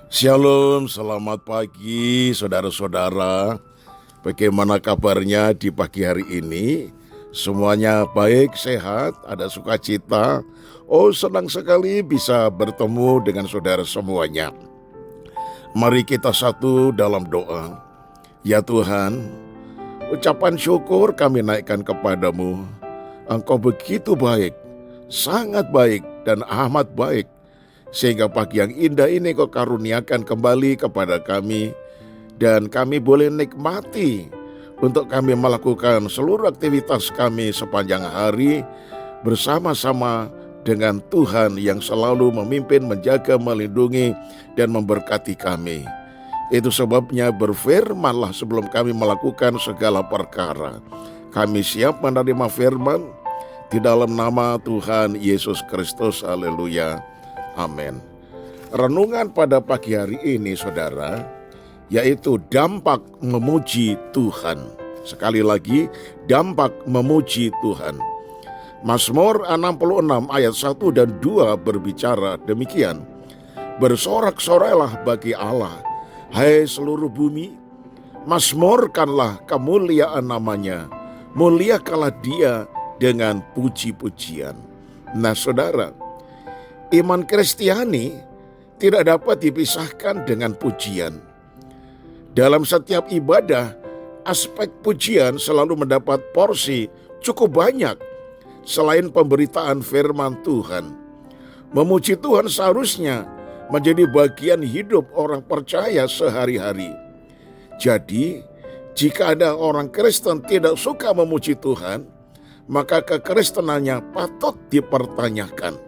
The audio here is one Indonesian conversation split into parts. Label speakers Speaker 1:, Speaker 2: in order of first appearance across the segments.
Speaker 1: Shalom, selamat pagi saudara-saudara. Bagaimana kabarnya di pagi hari ini? Semuanya baik, sehat, ada sukacita. Oh, senang sekali bisa bertemu dengan saudara semuanya. Mari kita satu dalam doa. Ya Tuhan, ucapan syukur kami naikkan kepadamu. Engkau begitu baik, sangat baik dan amat baik. Sehingga pagi yang indah ini Kau karuniakan kembali kepada kami, dan kami boleh nikmati untuk kami melakukan seluruh aktivitas kami sepanjang hari bersama-sama dengan Tuhan yang selalu memimpin, menjaga, melindungi, dan memberkati kami. Itu sebabnya berfirmanlah sebelum kami melakukan segala perkara. Kami siap menerima firman di dalam nama Tuhan Yesus Kristus. Haleluya. Amin. Renungan pada pagi hari ini, saudara, yaitu dampak memuji Tuhan. Sekali lagi, dampak memuji Tuhan. Mazmur 66 ayat 1 dan 2 berbicara demikian. Bersorak-sorailah bagi Allah, hai seluruh bumi, mazmurkanlah kemuliaan namanya, muliakanlah Dia dengan puji-pujian. Nah, saudara, iman Kristiani tidak dapat dipisahkan dengan pujian. Dalam setiap ibadah, aspek pujian selalu mendapat porsi cukup banyak selain pemberitaan firman Tuhan. Memuji Tuhan seharusnya menjadi bagian hidup orang percaya sehari-hari. Jadi, jika ada orang Kristen tidak suka memuji Tuhan, maka kekristenannya patut dipertanyakan.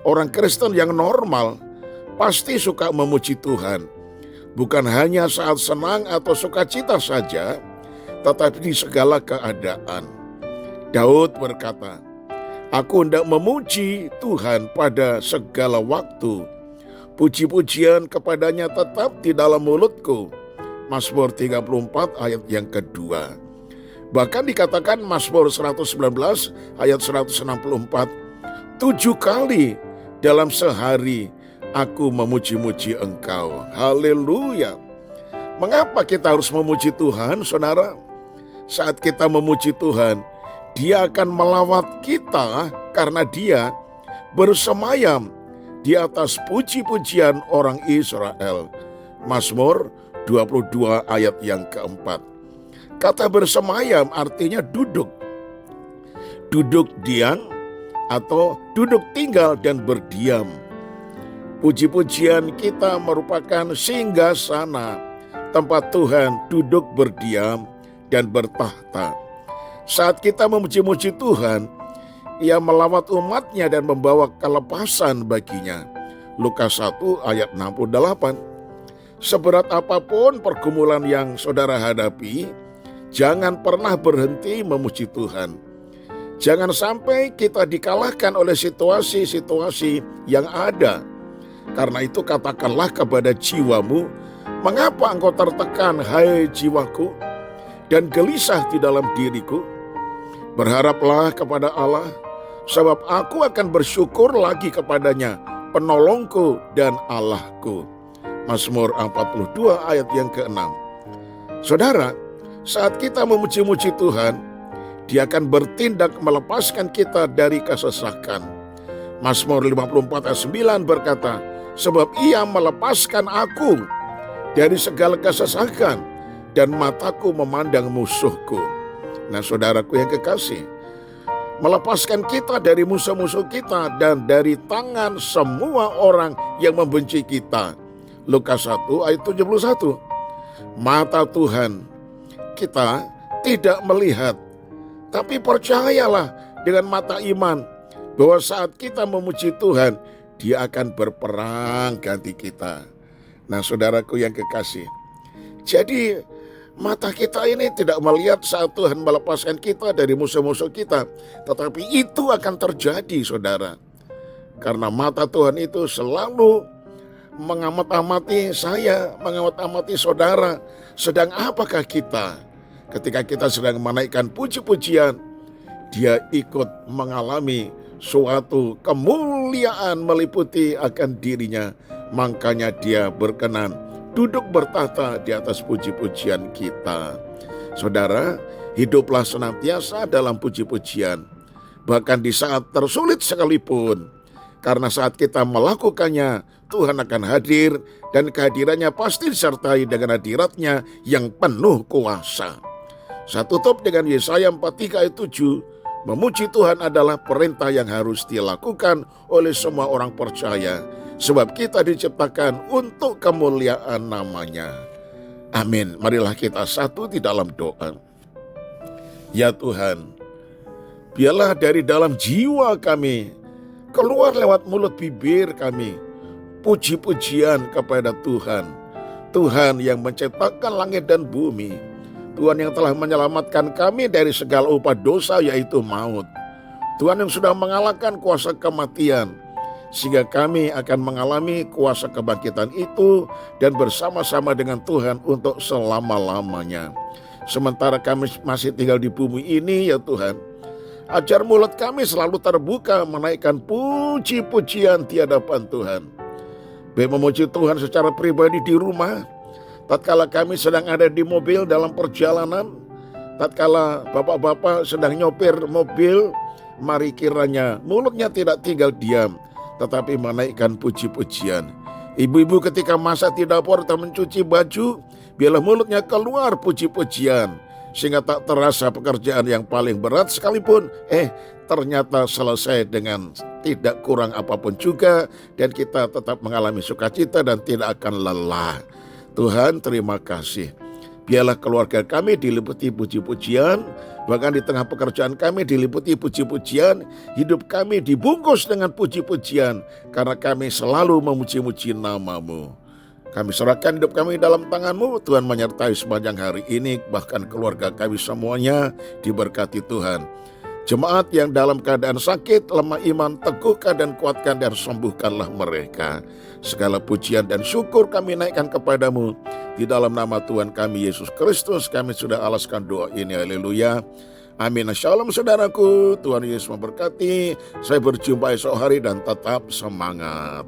Speaker 1: Orang Kristen yang normal pasti suka memuji Tuhan, bukan hanya saat senang atau sukacita saja, tetapi di segala keadaan. Daud berkata, "Aku hendak memuji Tuhan pada segala waktu. Puji-pujian kepadanya tetap di dalam mulutku." Mazmur 34 ayat yang kedua. Bahkan dikatakan Mazmur 119 ayat 164, 7 kali dalam sehari aku memuji-muji Engkau. Haleluya. Mengapa kita harus memuji Tuhan, saudara? Saat kita memuji Tuhan, Dia akan melawat kita karena Dia bersemayam di atas puji-pujian orang Israel. Mazmur 22 ayat yang keempat. Kata bersemayam artinya duduk. Duduk diam atau duduk tinggal dan berdiam. Puji-pujian kita merupakan singgasana, tempat Tuhan duduk berdiam dan bertahta. Saat kita memuji-muji Tuhan, Ia melawat umatnya dan membawa kelepasan baginya. Lukas 1 ayat 68. Seberat apapun pergumulan yang saudara hadapi, jangan pernah berhenti memuji Tuhan. Jangan sampai kita dikalahkan oleh situasi-situasi yang ada. Karena itu katakanlah kepada jiwamu, "Mengapa engkau tertekan, hai jiwaku, dan gelisah di dalam diriku? Berharaplah kepada Allah, sebab aku akan bersyukur lagi kepadanya, penolongku dan Allahku." Mazmur 42 ayat yang ke-6. Saudara, saat kita memuji-muji Tuhan, Dia akan bertindak melepaskan kita dari kesesakan. Mazmur 54 ayat 9 berkata, "Sebab Ia melepaskan aku dari segala kesesakan, dan mataku memandang musuhku." Nah, saudaraku yang kekasih, melepaskan kita dari musuh-musuh kita dan dari tangan semua orang yang membenci kita. Lukas 1 ayat 71. Mata Tuhan kita tidak melihat, tapi percayalah dengan mata iman bahwa saat kita memuji Tuhan, Dia akan berperang ganti kita. Nah, saudaraku yang kekasih, jadi mata kita ini tidak melihat saat Tuhan melepaskan kita dari musuh-musuh kita, tetapi itu akan terjadi, saudara. Karena mata Tuhan itu selalu mengamat-amati saya, mengamat-amati saudara. Sedang apakah kita? Ketika kita sedang menaikkan puji-pujian, Dia ikut mengalami suatu kemuliaan meliputi akan dirinya, makanya Dia berkenan duduk bertahta di atas puji-pujian kita. Saudara, hiduplah senantiasa dalam puji-pujian, bahkan di saat tersulit sekalipun. Karena saat kita melakukannya, Tuhan akan hadir dan kehadirannya pasti disertai dengan hadiratnya yang penuh kuasa. Saya tutup dengan Yesaya 43 ayat 7. Memuji Tuhan adalah perintah yang harus dilakukan oleh semua orang percaya, sebab kita diciptakan untuk kemuliaan nama-Nya. Amin. Marilah kita satu di dalam doa. Ya Tuhan, biarlah dari dalam jiwa kami keluar lewat mulut bibir kami puji-pujian kepada Tuhan. Tuhan yang menciptakan langit dan bumi. Tuhan yang telah menyelamatkan kami dari segala upah dosa, yaitu maut. Tuhan yang sudah mengalahkan kuasa kematian, sehingga kami akan mengalami kuasa kebangkitan itu dan bersama-sama dengan Tuhan untuk selama-lamanya. Sementara kami masih tinggal di bumi ini, ya Tuhan, ajar mulut kami selalu terbuka menaikkan puji-pujian di hadapan Tuhan. Baik memuji Tuhan secara pribadi di rumah, tatkala kami sedang ada di mobil dalam perjalanan, tatkala bapak-bapak sedang nyopir mobil, mari kiranya mulutnya tidak tinggal diam, tetapi menaikkan puji-pujian. Ibu-ibu ketika masak di dapur atau mencuci baju, biarlah mulutnya keluar puji-pujian, sehingga tak terasa pekerjaan yang paling berat sekalipun, ternyata selesai dengan tidak kurang apapun juga, dan kita tetap mengalami sukacita dan tidak akan lelah. Tuhan, terima kasih. Biarlah keluarga kami diliputi puji-pujian, bahkan di tengah pekerjaan kami diliputi puji-pujian, hidup kami dibungkus dengan puji-pujian, karena kami selalu memuji-muji nama-Mu. Kami serahkan hidup kami dalam tangan-Mu. Tuhan menyertai sepanjang hari ini, bahkan keluarga kami semuanya diberkati Tuhan. Jemaat yang dalam keadaan sakit, lemah iman, teguhkan dan kuatkan dan sembuhkanlah mereka. Segala pujian dan syukur kami naikkan kepadamu. Di dalam nama Tuhan kami Yesus Kristus kami sudah alaskan doa ini. Haleluya. Amin. Shalom saudaraku. Tuhan Yesus memberkati. Saya berjumpa esok hari dan tetap semangat.